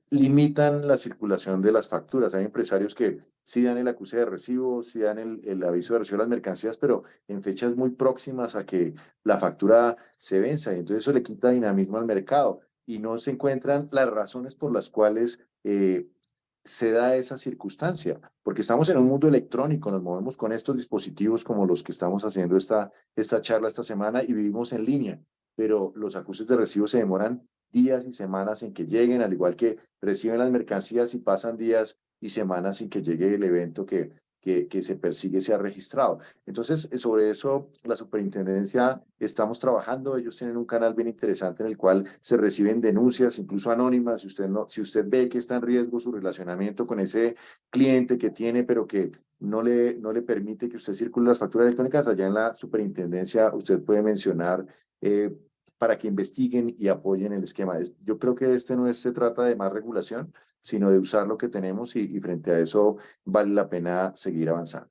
limitan la circulación de las facturas. Hay empresarios que sí dan el acuse de recibo, sí dan el aviso de recibo de las mercancías, pero en fechas muy próximas a que la factura se venza y entonces eso le quita dinamismo al mercado y no se encuentran las razones por las cuales se da esa circunstancia, porque estamos en un mundo electrónico, nos movemos con estos dispositivos como los que estamos haciendo esta charla esta semana y vivimos en línea, pero los acuses de recibo se demoran días y semanas en que lleguen, al igual que reciben las mercancías y pasan días y semanas sin que llegue el evento que se persigue sea registrado. Entonces, sobre eso, la superintendencia estamos trabajando. Ellos tienen un canal bien interesante en el cual se reciben denuncias, incluso anónimas. Si usted ve que está en riesgo su relacionamiento con ese cliente que tiene, pero que no le permite que usted circule las facturas electrónicas, allá en la superintendencia usted puede mencionar para que investiguen y apoyen el esquema. Yo creo que no se trata de más regulación, sino de usar lo que tenemos y frente a eso vale la pena seguir avanzando.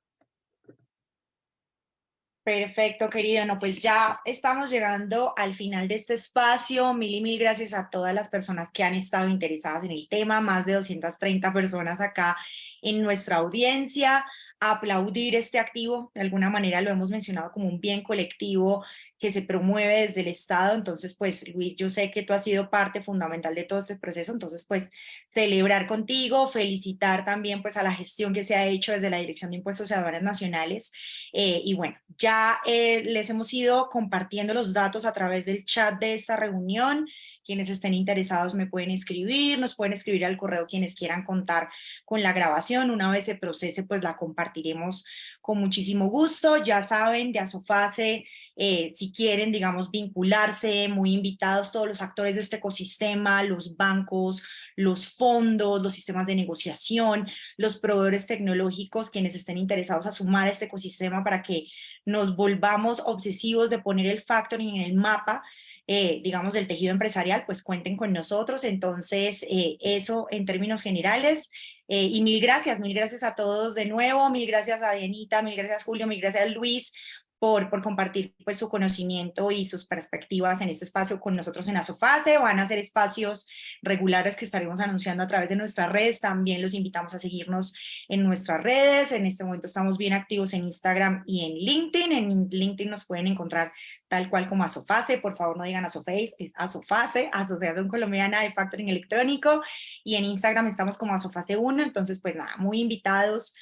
Perfecto, querido. No, pues ya estamos llegando al final de este espacio. Mil y mil gracias a todas las personas que han estado interesadas en el tema. Más de 230 personas acá en nuestra audiencia. Aplaudir este activo. De alguna manera lo hemos mencionado como un bien colectivo que se promueve desde el Estado. Entonces, pues, Luis, yo sé que tú has sido parte fundamental de todo este proceso. Entonces, pues, celebrar contigo, felicitar también, pues, a la gestión que se ha hecho desde la Dirección de Impuestos y Aduanas Nacionales. Y bueno, ya les hemos ido compartiendo los datos a través del chat de esta reunión. Quienes estén interesados me pueden escribir, nos pueden escribir al correo quienes quieran contar con la grabación. Una vez se procese, pues la compartiremos con muchísimo gusto. Ya saben, de Asofase, si quieren, digamos, vincularse, muy invitados todos los actores de este ecosistema, los bancos, los fondos, los sistemas de negociación, los proveedores tecnológicos, quienes estén interesados a sumar a este ecosistema para que nos volvamos obsesivos de poner el factoring en el mapa, digamos, del tejido empresarial, pues cuenten con nosotros. Entonces, eso en términos generales. Y mil gracias a todos de nuevo, mil gracias a Dianita, mil gracias Julio, mil gracias Luis por compartir pues su conocimiento y sus perspectivas en este espacio con nosotros en Asofase. Van a ser espacios regulares que estaremos anunciando a través de nuestras redes. También los invitamos a seguirnos en nuestras redes. En este momento estamos bien activos en Instagram y en LinkedIn. En LinkedIn nos pueden encontrar tal cual como Asofase. Por favor, no digan Asoface, es Asofase, Asociación Colombiana de Factoring Electrónico. Y en Instagram estamos como Asofase 1. Entonces, pues nada, muy invitados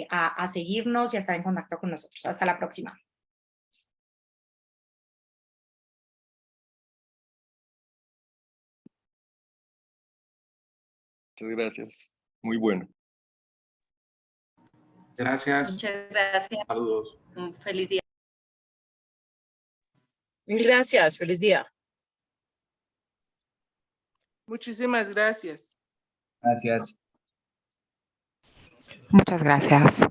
a seguirnos y a estar en contacto con nosotros. Hasta la próxima. Muchas gracias. Muy bueno. Gracias. Muchas gracias. Saludos. Un feliz día. Mil gracias, feliz día. Muchísimas gracias. Gracias. Muchas gracias.